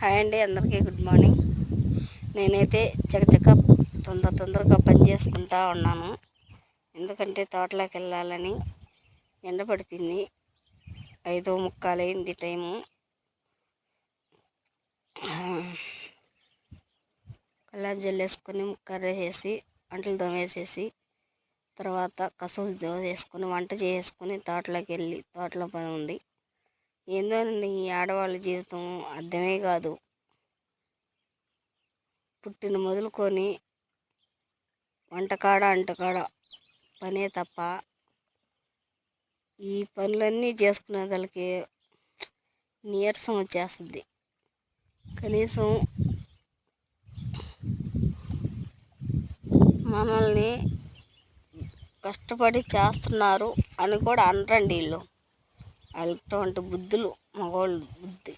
Hi అండి, అందరికీ good morning. నేనైతే చకచక తొందరగా పని చేసుకుంటా ఉన్నాను. ఎందుకంటే తోటలోకి వెళ్ళాలని. ఎండ పడిపోయింది, 5:45 అయింది టైము. కల్లాపు జల్లేసుకొని కర్రీ వేసి అంట్లు తోమేసేసి తర్వాత కసులు వేసుకొని వంట చేసుకొని తోటలోకి వెళ్ళి తోటలో పని ఉంది. ఏందోనండి ఈ ఆడవాళ్ళ జీవితం అర్థమే కాదు. పుట్టిన మొదలుకొని వంటకాడ అంటకాడ పనే తప్ప ఈ పనులన్నీ చేసుకునే వాళ్ళకి నీరసం వచ్చేస్తుంది. కనీసం మనల్ని కష్టపడి చేస్తున్నారు అని కూడా అనరండి వీళ్ళు. అటువంటి బుద్ధులు మగవాళ్ళు బుద్ధి.